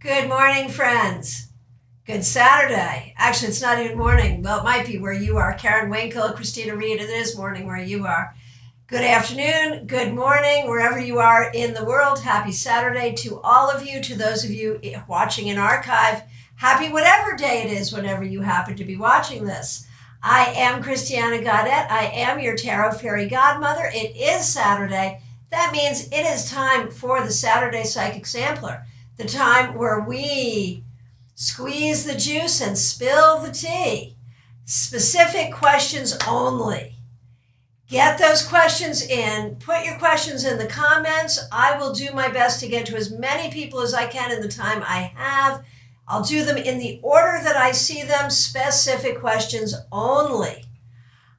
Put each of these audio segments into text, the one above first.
Good morning, friends. Good Saturday. Actually, it's not even morning. Well, it might be where you are. Karen Winkle, Christina Reed, it is morning where you are. Good afternoon, good morning, wherever you are in the world. Happy Saturday to all of you, to those of you watching in archive. Happy whatever day it is, whenever you happen to be watching this. I am Christiana Gaudet. I am your Tarot Fairy Godmother. It is Saturday. That means it is time for the Saturday Psychic Sampler, the time where we squeeze the juice and spill the tea. Specific questions only. Get those questions in. Put your questions in the comments. I will do my best to get to as many people as I can in the time I have. I'll do them in the order that I see them. Specific questions only.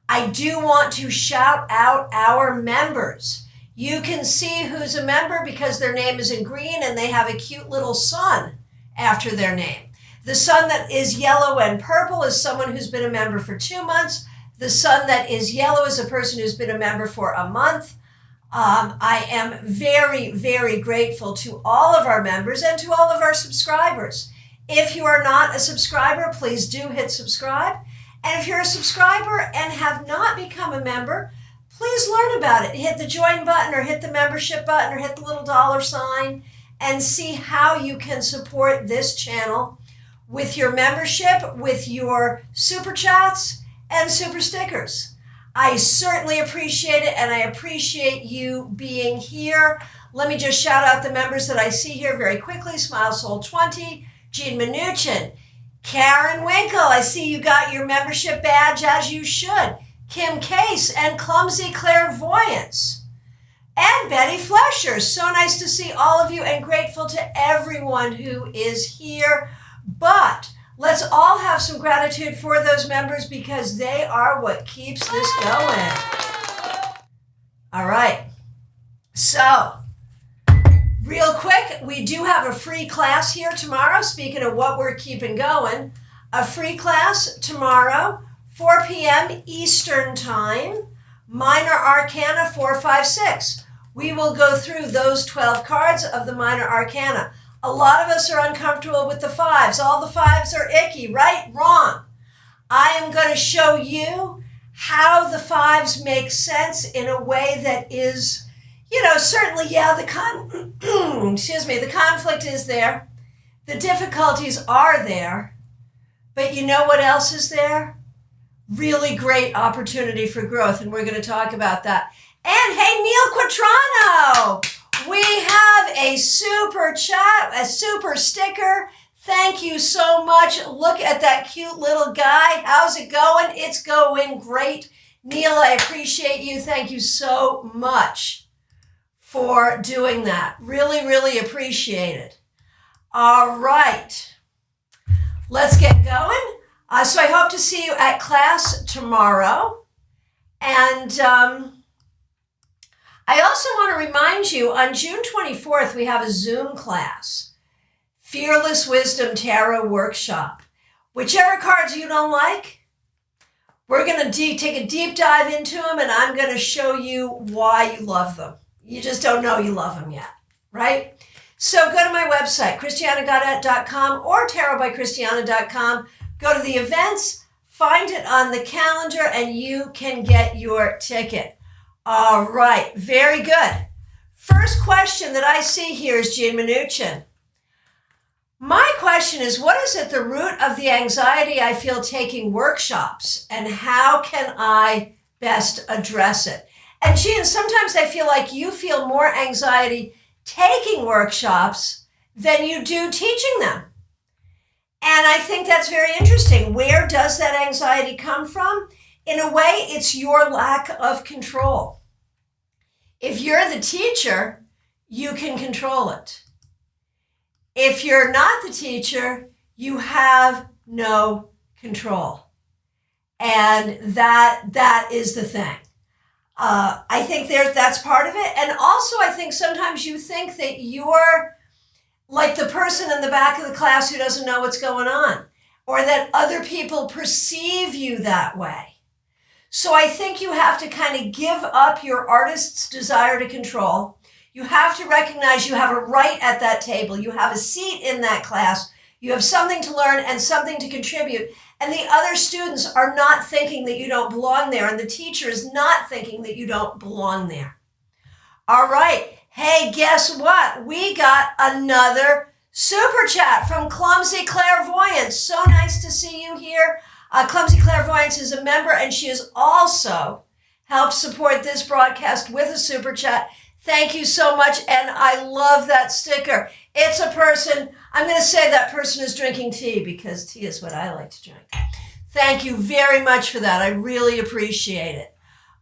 I do want to shout out our members. You can see who's a member because their name is in green and they have a cute little sun after their name. The sun that is yellow and purple is someone who's been a member for 2 months. The sun that is yellow is a person who's been a member for a month. I am very, very grateful to all of our members and to all of our subscribers. If you are not a subscriber, please do hit subscribe. And if you're a subscriber and have not become a member, please learn about it. Hit the join button or hit the membership button or hit the little dollar sign and see how you can support this channel with your membership, with your super chats, and super stickers. I certainly appreciate it, and I appreciate you being here. Let me just shout out the members that I see here very quickly. Smile Soul 20, Jean Mnuchin, Karen Winkle, I see you got your membership badge as you should. Kim Case and Clumsy Clairvoyance. And Betty Flesher. So nice to see all of you and grateful to everyone who is here. But let's all have some gratitude for those members because they are what keeps this going. All right. So, real quick, we do have a free class here tomorrow. Speaking of what we're keeping going, a free class tomorrow, 4 p.m. Eastern Time, Minor Arcana 456. We will go through those 12 cards of the Minor Arcana. A lot of us are uncomfortable with the fives. All the fives are icky, right? Wrong. I am going to show you how the fives make sense in a way that is, certainly, the conflict is there. The difficulties are there. But you know what else is there? Really great opportunity for growth, and we're going to talk about that. And hey, Neil Quattrano! We have a super chat, a super sticker. Thank you so much. Look at that cute little guy. How's it going? It's going great. Neil, I appreciate you. Thank you so much for doing that. Really, really appreciate it. All right. Let's get going. So I hope to see you at class tomorrow. And I also want to remind you, on June 24th, we have a Zoom class, Fearless Wisdom Tarot Workshop. Whichever cards you don't like, we're going to take a deep dive into them, and I'm going to show you why you love them. You just don't know you love them yet, right? So go to my website, christianagaudet.com or tarotbychristiana.com. Go to the events, find it on the calendar, and you can get your ticket. All right, very good. First question that I see here is Jean Mnuchin. My question is, what is at the root of the anxiety I feel taking workshops, and how can I best address it? And Jean, sometimes I feel like you feel more anxiety taking workshops than you do teaching them. And I think that's very interesting. Where does that anxiety come from? In a way, it's your lack of control. If you're the teacher, you can control it. If you're not the teacher, you have no control. And that is the thing. I think that's part of it. And also, I think sometimes you think that you're like the person in the back of the class who doesn't know what's going on, or that other people perceive you that way. So I think you have to kind of give up your artist's desire to control. You have to recognize you have a right at that table. You have a seat in that class. You have something to learn and something to contribute. And the other students are not thinking that you don't belong there. And the teacher is not thinking that you don't belong there. All right. Hey, guess what? We got another super chat from Clumsy Clairvoyance. So nice to see you here. Clumsy Clairvoyance is a member, and she has also helped support this broadcast with a super chat. Thank you so much, and I love that sticker. It's a person, I'm going to say that person is drinking tea because tea is what I like to drink. Thank you very much for that. I really appreciate it.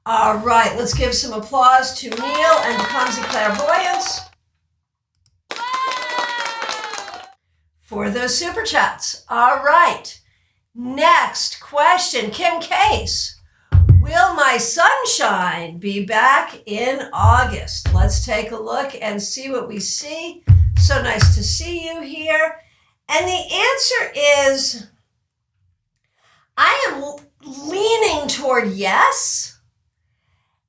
All right, let's give some applause to Neil and Clumsy Clairvoyance for those super chats. All right, next question, Kim Case. Will my sunshine be back in August? Let's take a look and see what we see. So nice to see you here. And the answer is, I am leaning toward yes.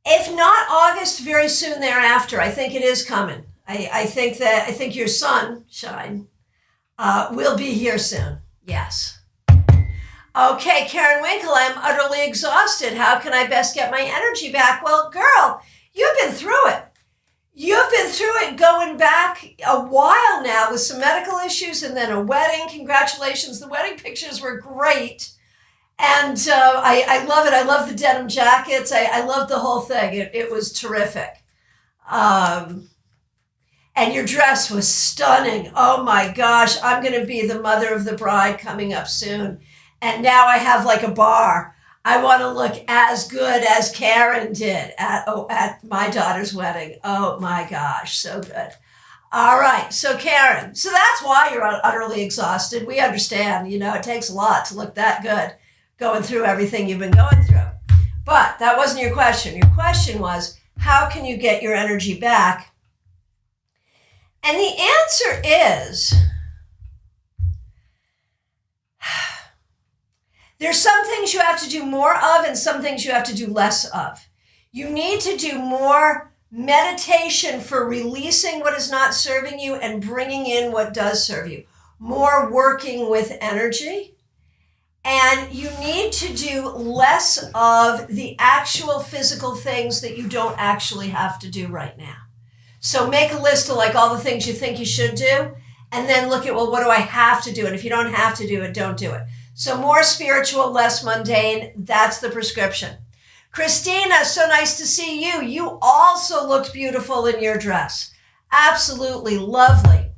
If not August, very soon thereafter. I think it is coming. I think your sunshine will be here soon. Yes. Okay, Karen Winkle, I'm utterly exhausted. How can I best get my energy back? Well, girl, you've been through it. You've been through it going back a while now with some medical issues and then a wedding. Congratulations. The wedding pictures were great. And I love it. I love the denim jackets. I love the whole thing. It was terrific. And your dress was stunning. Oh my gosh. I'm going to be the mother of the bride coming up soon. And now I have like a bar. I want to look as good as Karen did at my daughter's wedding. Oh my gosh, so good. All right, so Karen, so that's why you're utterly exhausted. We understand, it takes a lot to look that good going through everything you've been going through. But that wasn't your question. Your question was, how can you get your energy back? And the answer is, there's some things you have to do more of and some things you have to do less of. You need to do more meditation for releasing what is not serving you and bringing in what does serve you. More working with energy. And you need to do less of the actual physical things that you don't actually have to do right now. So make a list of like all the things you think you should do, and then look at, well, what do I have to do? And if you don't have to do it, don't do it. So more spiritual, less mundane, that's the prescription. Christina, so nice to see you. You also looked beautiful in your dress. Absolutely lovely.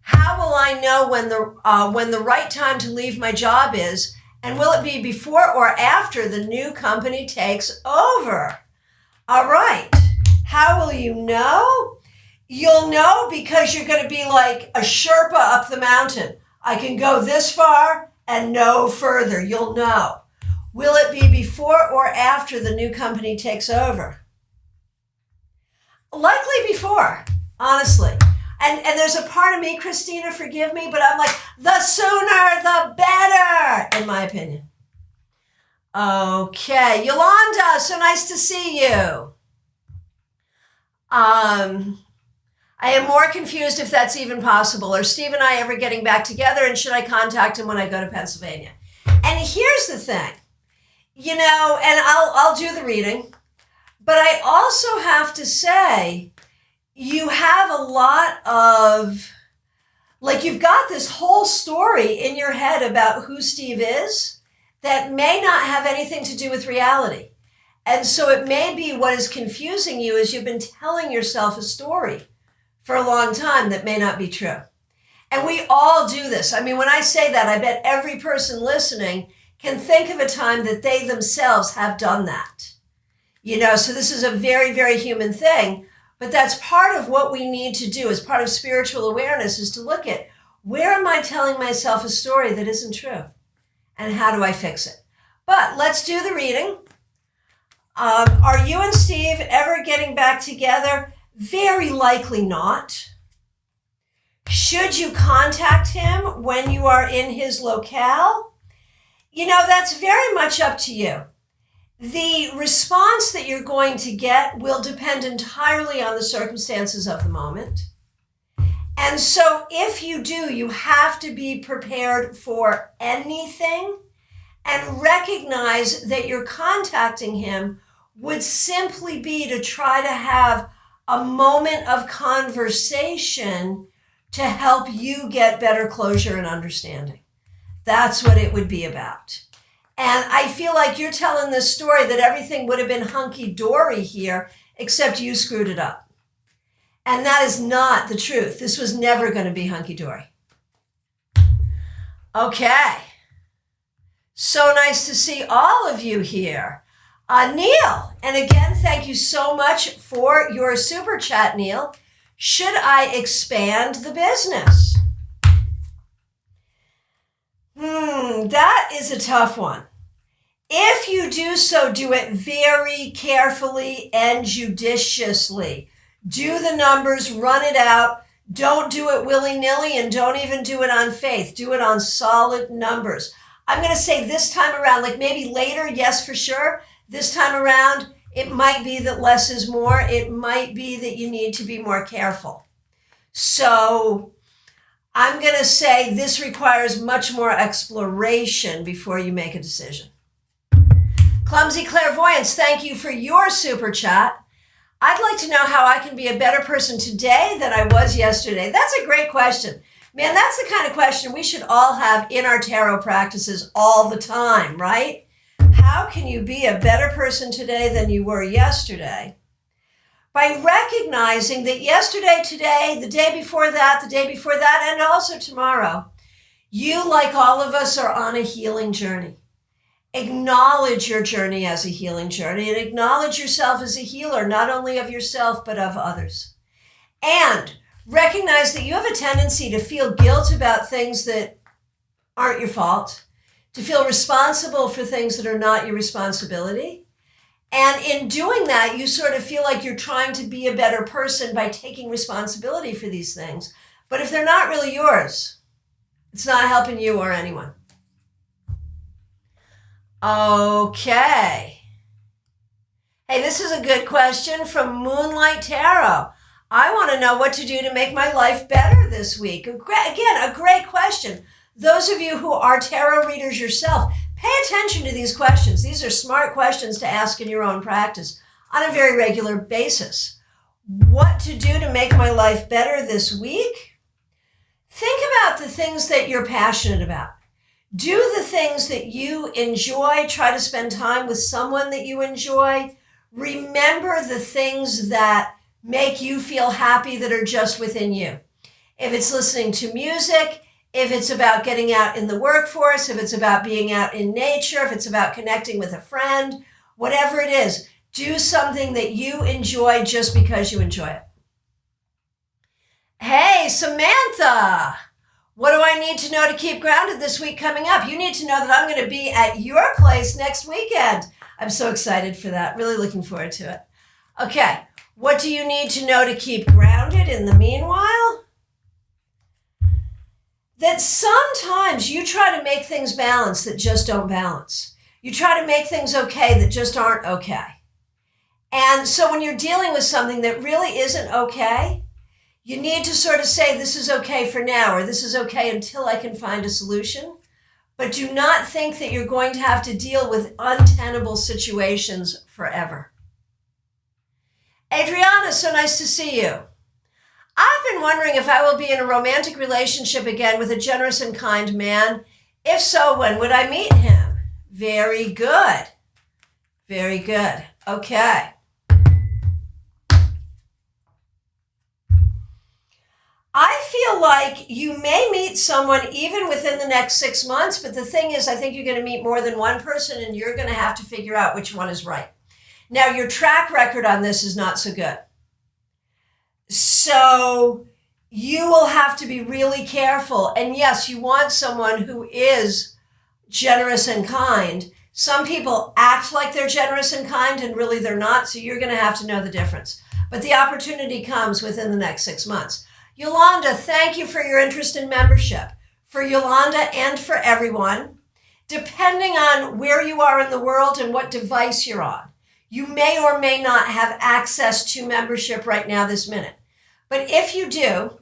How will I know when the right time to leave my job is? And will it be before or after the new company takes over? All right. How will you know? You'll know because you're going to be like a Sherpa up the mountain. I can go this far and no further. You'll know. Will it be before or after the new company takes over? Likely before, honestly. And there's a part of me, Christina, forgive me, but I'm like, the sooner, the better, in my opinion. Okay, Yolanda, so nice to see you. I am more confused if that's even possible. Are Steve and I ever getting back together, and should I contact him when I go to Pennsylvania? And here's the thing, and I'll do the reading, but I also have to say, you have a lot of, you've got this whole story in your head about who Steve is that may not have anything to do with reality. And so it may be what is confusing you is you've been telling yourself a story for a long time that may not be true. And we all do this. I mean, when I say that, I bet every person listening can think of a time that they themselves have done that. So this is a very, very human thing. But that's part of what we need to do as part of spiritual awareness is to look at where am I telling myself a story that isn't true? And how do I fix it? But let's do the reading. Are you and Steve ever getting back together? Very likely not. Should you contact him when you are in his locale? That's very much up to you. The response that you're going to get will depend entirely on the circumstances of the moment. And so if you do, you have to be prepared for anything and recognize that you're contacting him would simply be to try to have a moment of conversation to help you get better closure and understanding. That's what it would be about. And I feel like you're telling this story that everything would have been hunky-dory here, except you screwed it up. And that is not the truth. This was never going to be hunky-dory. Okay. So nice to see all of you here. Neil, and again, thank you so much for your super chat, Neil. Should I expand the business? That is a tough one. If you do so, do it very carefully and judiciously. Do the numbers, run it out. Don't do it willy-nilly, and don't even do it on faith. Do it on solid numbers. I'm going to say this time around, like maybe later, yes, for sure. This time around, it might be that less is more. It might be that you need to be more careful. So I'm going to say this requires much more exploration before you make a decision. Clumsy Clairvoyance, thank you for your super chat. I'd like to know how I can be a better person today than I was yesterday. That's a great question. Man, that's the kind of question we should all have in our tarot practices all the time, right? How can you be a better person today than you were yesterday? By recognizing that yesterday, today, the day before that, and also tomorrow, you, like all of us, are on a healing journey. Acknowledge your journey as a healing journey and acknowledge yourself as a healer, not only of yourself, but of others. And recognize that you have a tendency to feel guilt about things that aren't your fault, to feel responsible for things that are not your responsibility. And in doing that, you sort of feel like you're trying to be a better person by taking responsibility for these things. But if they're not really yours, it's not helping you or anyone. Okay. Hey, this is a good question from Moonlight Tarot. I want to know what to do to make my life better this week. Again, a great question. Those of you who are tarot readers yourself, pay attention to these questions. These are smart questions to ask in your own practice on a very regular basis. What to do to make my life better this week? Think about the things that you're passionate about. Do the things that you enjoy. Try to spend time with someone that you enjoy. Remember the things that make you feel happy that are just within you. If it's listening to music, if it's about getting out in the workforce, if it's about being out in nature, if it's about connecting with a friend, whatever it is, do something that you enjoy just because you enjoy it. Hey, Samantha. What do I need to know to keep grounded this week coming up? You need to know that I'm going to be at your place next weekend. I'm so excited for that. Really looking forward to it. Okay. What do you need to know to keep grounded in the meanwhile? That sometimes you try to make things balance that just don't balance. You try to make things okay that just aren't okay. And so when you're dealing with something that really isn't okay, you need to sort of say, this is okay for now, or this is okay until I can find a solution. But do not think that you're going to have to deal with untenable situations forever. Adriana, so nice to see you. I've been wondering if I will be in a romantic relationship again with a generous and kind man. If so, when would I meet him? Very good. Very good. Okay. I feel like you may meet someone even within the next 6 months, but the thing is, I think you're going to meet more than one person and you're going to have to figure out which one is right. Now, your track record on this is not so good. So you will have to be really careful. And yes, you want someone who is generous and kind. Some people act like they're generous and kind and really they're not. So you're going to have to know the difference. But the opportunity comes within the next 6 months. Yolanda, thank you for your interest in membership. For Yolanda and for everyone, depending on where you are in the world and what device you're on, you may or may not have access to membership right now this minute. But if you do,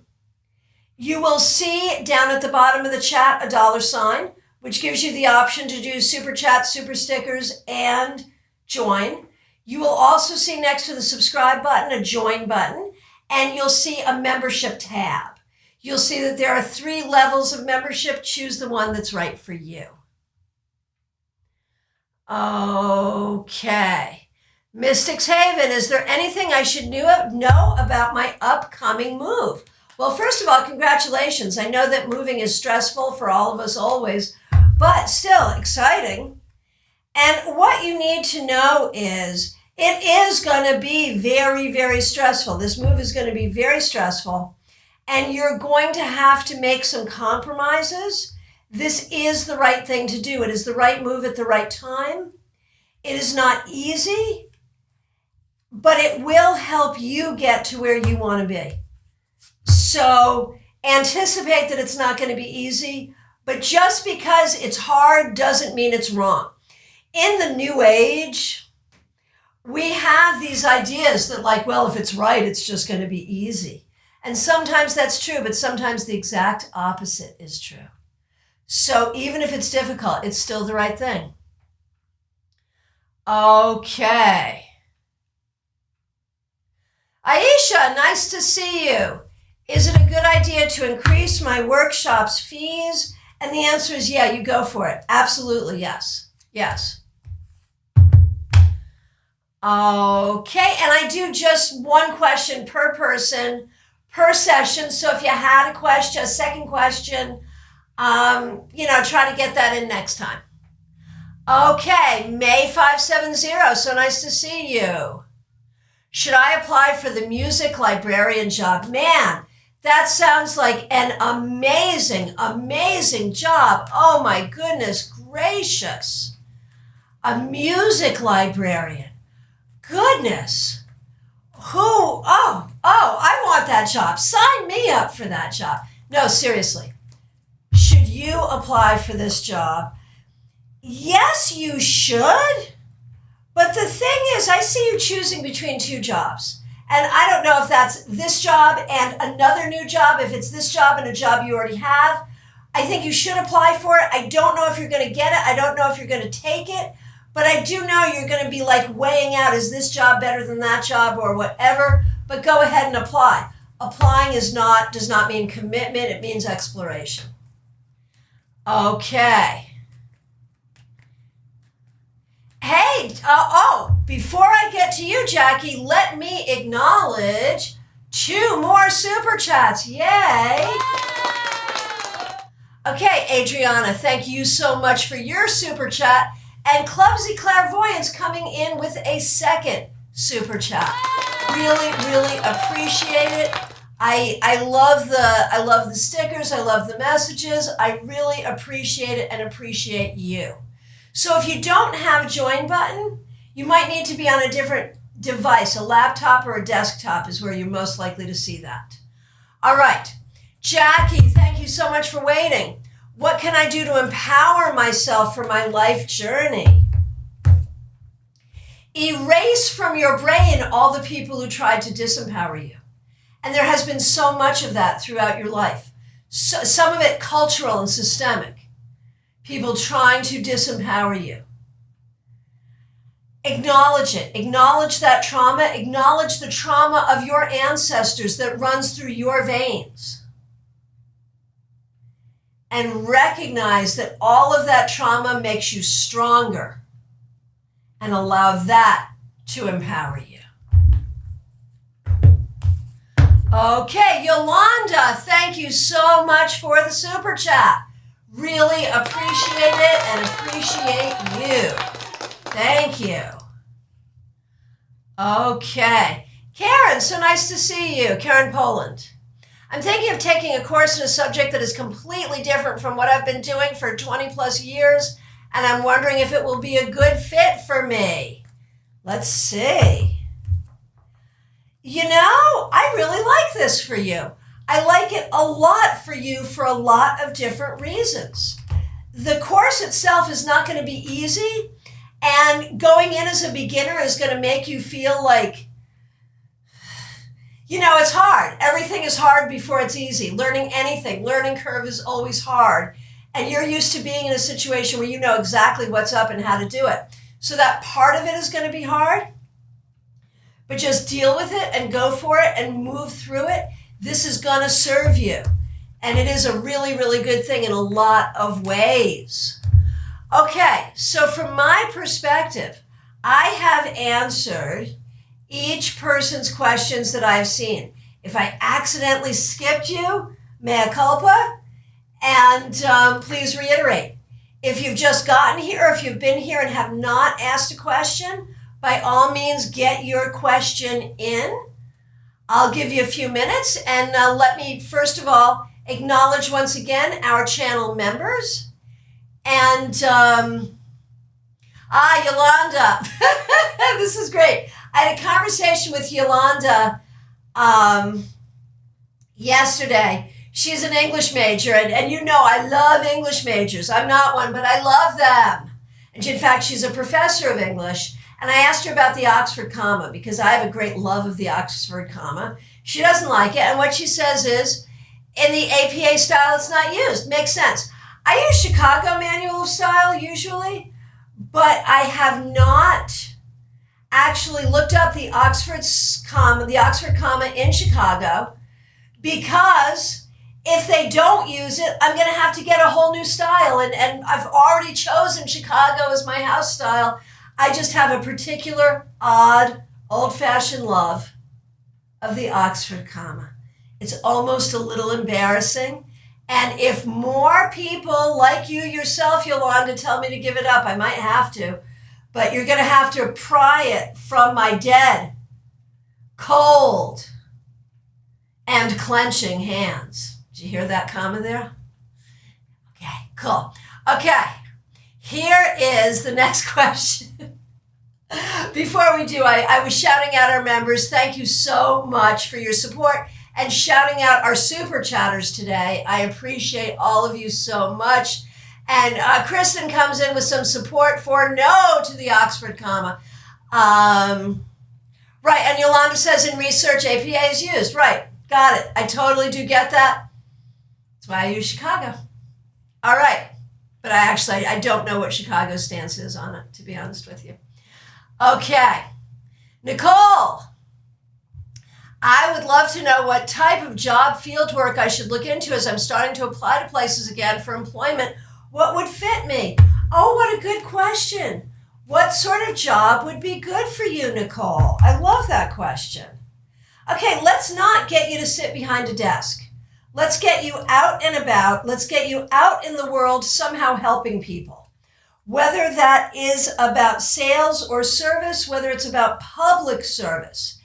you will see down at the bottom of the chat a $, which gives you the option to do super chat, super stickers, and join. You will also see next to the subscribe button a join button, and you'll see a membership tab. You'll see that there are 3 levels of membership. Choose the one that's right for you. Okay. Mystics Haven, is there anything I should know about my upcoming move? Well, first of all, congratulations. I know that moving is stressful for all of us always, but still exciting. And what you need to know is it is going to be very, very stressful. This move is going to be very stressful, and you're going to have to make some compromises. This is the right thing to do. It is the right move at the right time. It is not easy, but it will help you get to where you want to be. So anticipate that it's not going to be easy, but just because it's hard doesn't mean it's wrong. In the New Age, we have these ideas that like, well, if it's right, it's just going to be easy. And sometimes that's true, but sometimes the exact opposite is true. So even if it's difficult, it's still the right thing. Okay. Aisha, nice to see you. Is it a good idea to increase my workshop's fees? And the answer is yeah, you go for it. Absolutely, yes. Yes. Okay, and I do just one question per person, per session. So if you had a question, a second question, try to get that in next time. Okay, May 570, so nice to see you. Should I apply for the music librarian job? Man, that sounds like an amazing, amazing job. Oh my goodness gracious. A music librarian. Goodness. I want that job. Sign me up for that job. No, seriously. Should you apply for this job? Yes, you should. But the thing is, I see you choosing between 2 jobs. And I don't know if that's this job and another new job, if it's this job and a job you already have. I think you should apply for it. I don't know if you're going to get it. I don't know if you're going to take it. But I do know you're going to be like weighing out, is this job better than that job or whatever? But go ahead and apply. Applying does not mean commitment. It means exploration. Okay. Hey, before I get to you, Jackie, let me acknowledge 2 more super chats. Yay! Okay, Adriana, thank you so much for your super chat. And Clumsy Clairvoyance coming in with a second super chat. Really, really appreciate it. I love the stickers. I love the messages. I really appreciate it and appreciate you. So if you don't have a join button, you might need to be on a different device. A laptop or a desktop is where you're most likely to see that. All right. Jackie, thank you so much for waiting. What can I do to empower myself for my life journey? Erase from your brain all the people who tried to disempower you. And there has been so much of that throughout your life. So, some of it cultural and systemic. People trying to disempower you. Acknowledge it. Acknowledge that trauma. Acknowledge the trauma of your ancestors that runs through your veins. And recognize that all of that trauma makes you stronger, and allow that to empower you. Okay, Yolanda, thank you so much for the super chat. Really appreciate it and appreciate you. Thank you. Okay. Karen, so nice to see you. Karen Poland. I'm thinking of taking a course in a subject that is completely different from what I've been doing for 20 plus years, and I'm wondering if it will be a good fit for me. Let's see. You know, I really like this for you. I like it a lot for you for a lot of different reasons. the course itself is not going to be easy, and going in as a beginner is going to make you feel like, it's hard. Everything is hard before it's easy. Learning anything, learning curve is always hard. And you're used to being in a situation where you know exactly what's up and how to do it. So that part of it is going to be hard, but just deal with it and go for it and move through it. This is going to serve you. And it is a really, really good thing in a lot of ways. Okay, so from my perspective, I have answered each person's questions that I've seen. If I accidentally skipped you, mea culpa, and please reiterate. If you've just gotten here, if you've been here and have not asked a question, by all means, get your question in. I'll give you a few minutes, and let me, first of all, acknowledge once again our channel members. And, Yolanda, this is great. I had a conversation with Yolanda yesterday. She's an English major, and I love English majors. I'm not one, but I love them. And in fact, she's a professor of English. And I asked her about the Oxford comma because I have a great love of the Oxford comma. She doesn't like it, and what she says is, in the APA style, it's not used. Makes sense. I use Chicago Manual of Style usually, but I have not actually looked up the Oxford comma in Chicago, because if they don't use it, I'm going to have to get a whole new style. And I've already chosen Chicago as my house style. I just have a particular odd, old-fashioned love of the Oxford comma. It's almost a little embarrassing. And if more people like you yourself, Yolanda, tell me to give it up, I might have to. But you're going to have to pry it from my dead, cold, and clenching hands. Did you hear that comma there? Okay, cool. Okay, here is the next question. Before we do, I was shouting out our members. Thank you so much for your support and shouting out our super chatters today. I appreciate all of you so much. And Kristen comes in with some support for no to the Oxford comma. Right, and Yolanda says in research, APA is used. Right, got it. I totally do get that. That's why I use Chicago. All right, but I don't know what Chicago's stance is on it, to be honest with you. Okay, Nicole, I would love to know what type of job field work I should look into as I'm starting to apply to places again for employment. What would fit me? Oh, what a good question. What sort of job would be good for you, Nicole? I love that question. Okay, let's not get you to sit behind a desk. Let's get you out and about. Let's get you out in the world somehow helping people. Whether that is about sales or service, whether it's about public service.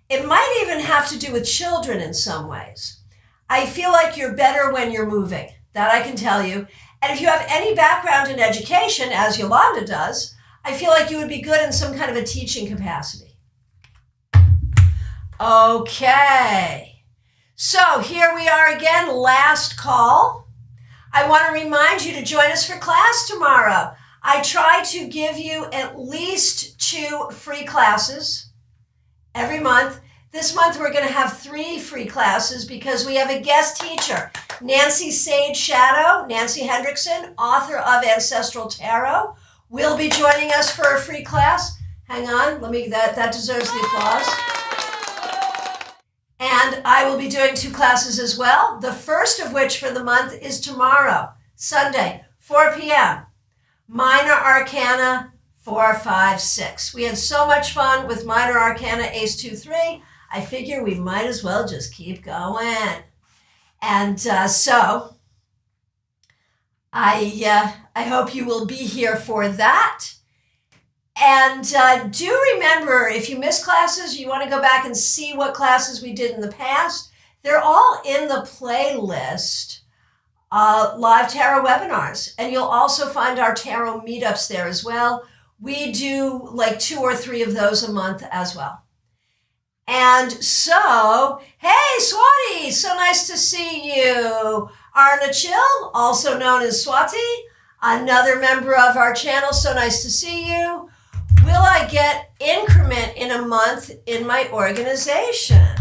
It might even have to do with children in some ways. I feel like you're better when you're moving. That I can tell you. And if you have any background in education, as Yolanda does, I feel like you would be good in some kind of a teaching capacity. Okay. So here we are again, last call. I want to remind you to join us for class tomorrow. I try to give you at least 2 free classes every month. This month we're going to have 3 free classes because we have a guest teacher, Nancy Sage Shadow, Nancy Hendrickson, author of Ancestral Tarot, will be joining us for a free class. Hang on, that deserves the applause. And I will be doing 2 classes as well. The first of which for the month is tomorrow, Sunday, 4 p.m. Minor Arcana 4, 5, 6. We had so much fun with Minor Arcana Ace 2, 3. I figure we might as well just keep going. And so I hope you will be here for that. And do remember, if you miss classes, you want to go back and see what classes we did in the past. They're all in the playlist, live tarot webinars. And you'll also find our tarot meetups there as well. We do like 2 or 3 of those a month as well. And so, hey, Swati, so nice to see you. Arna Chill, also known as Swati. another member of our channel. So nice to see you. Will I get increment in a month in my organization?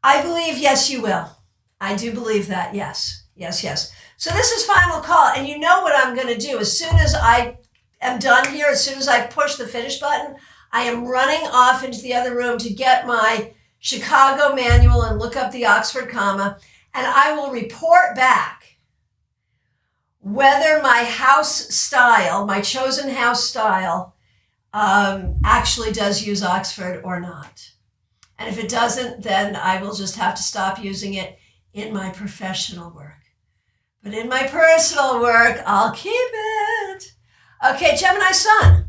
I believe yes, you will. I do believe that. Yes, yes, yes. So this is final call. And you know what I'm going to do. As soon as I am done here, as soon as I push the finish button, I am running off into the other room to get my Chicago manual and look up the Oxford comma. And I will report back whether my house style, my chosen house style, actually does use Oxford or not. And if it doesn't, then I will just have to stop using it in my professional work. But in my personal work, I'll keep it. Okay, Gemini Sun.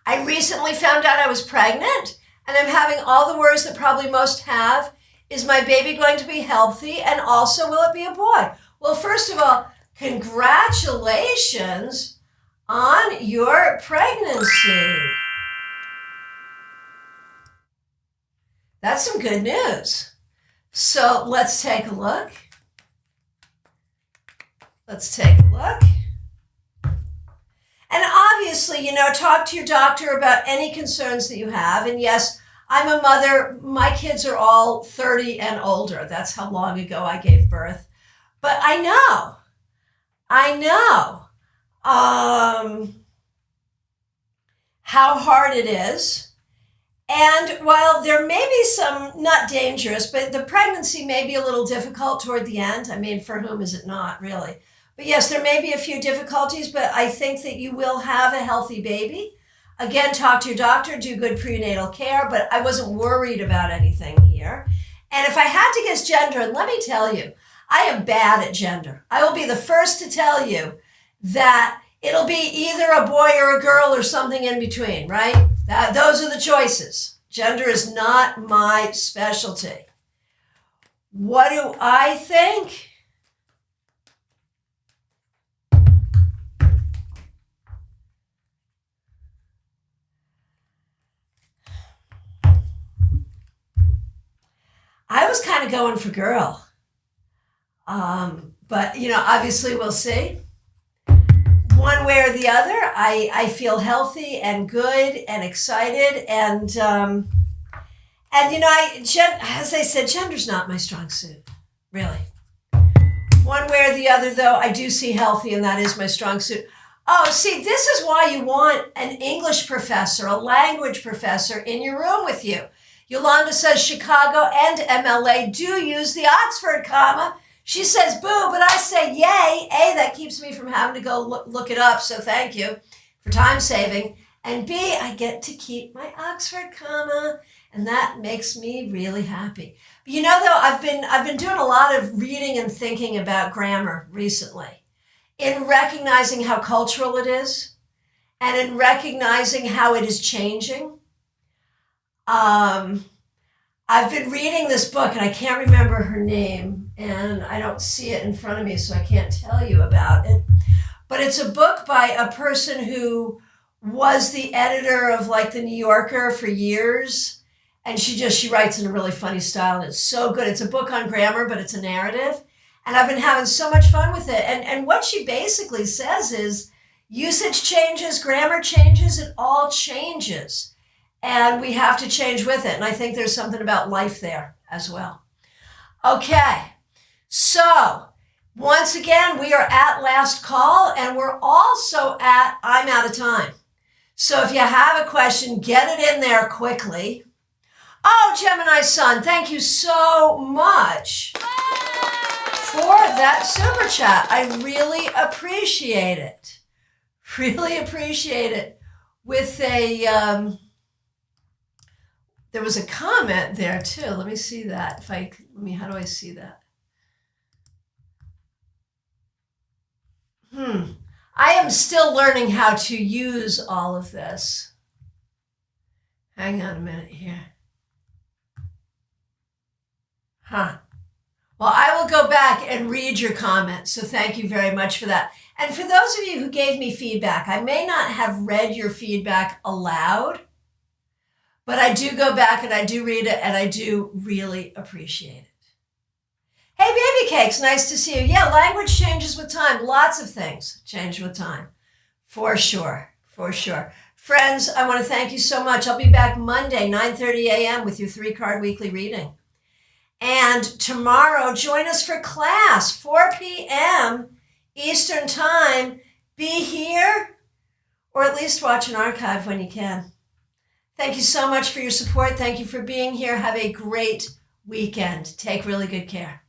I recently found out I was pregnant, and I'm having all the worries that probably most have. Is my baby going to be healthy? And also, will it be a boy? Well, first of all, congratulations on your pregnancy. That's some good news. So let's take a look. Let's take a look. And obviously, talk to your doctor about any concerns that you have. And yes, I'm a mother. My kids are all 30 and older. That's how long ago I gave birth. But I know how hard it is. And while there may be some, not dangerous, but the pregnancy may be a little difficult toward the end. I mean, for whom is it not, really? But yes, there may be a few difficulties, but I think that you will have a healthy baby. Again, talk to your doctor, do good prenatal care, but I wasn't worried about anything here. And if I had to guess gender, and let me tell you, I am bad at gender. I will be the first to tell you that it'll be either a boy or a girl or something in between, right? Those are the choices. Gender is not my specialty. What do I think? I was kind of going for girl. But, obviously we'll see. One way or the other, I feel healthy and good and excited. And as I said, gender's not my strong suit, really. One way or the other, though, I do see healthy, and that is my strong suit. Oh, see, this is why you want an English professor, a language professor in your room with you. Yolanda says Chicago and MLA do use the Oxford comma. She says boo, but I say yay. A, that keeps me from having to go look it up, so thank you for time saving. And B, I get to keep my Oxford comma, and that makes me really happy. But though, I've been doing a lot of reading and thinking about grammar recently, in recognizing how cultural it is, and in recognizing how it is changing. I've been reading this book, and I can't remember her name, and I don't see it in front of me, so I can't tell you about it. But it's a book by a person who was the editor of The New Yorker for years, and she writes in a really funny style, and it's so good. It's a book on grammar, but it's a narrative, and I've been having so much fun with it. And what she basically says is usage changes, grammar changes, it all changes. And we have to change with it. And I think there's something about life there as well. Okay, so once again, we are at last call, and we're also at I'm out of time. So if you have a question, get it in there quickly. Oh, Gemini Sun, thank you so much for that super chat. I really appreciate it. Really appreciate it. With a... There was a comment there too. Let me see that. How do I see that? I am still learning how to use all of this. Hang on a minute here. Well, I will go back and read your comment. So thank you very much for that. And for those of you who gave me feedback, I may not have read your feedback aloud, but I do go back and I do read it, and I do really appreciate it. Hey, Baby Cakes, nice to see you. Yeah, language changes with time. Lots of things change with time. For sure. Friends, I want to thank you so much. I'll be back Monday, 9:30 a.m. with your 3-card weekly reading. And tomorrow, join us for class, 4 p.m. Eastern Time. Be here, or at least watch an archive when you can. Thank you so much for your support. Thank you for being here. Have a great weekend. Take really good care.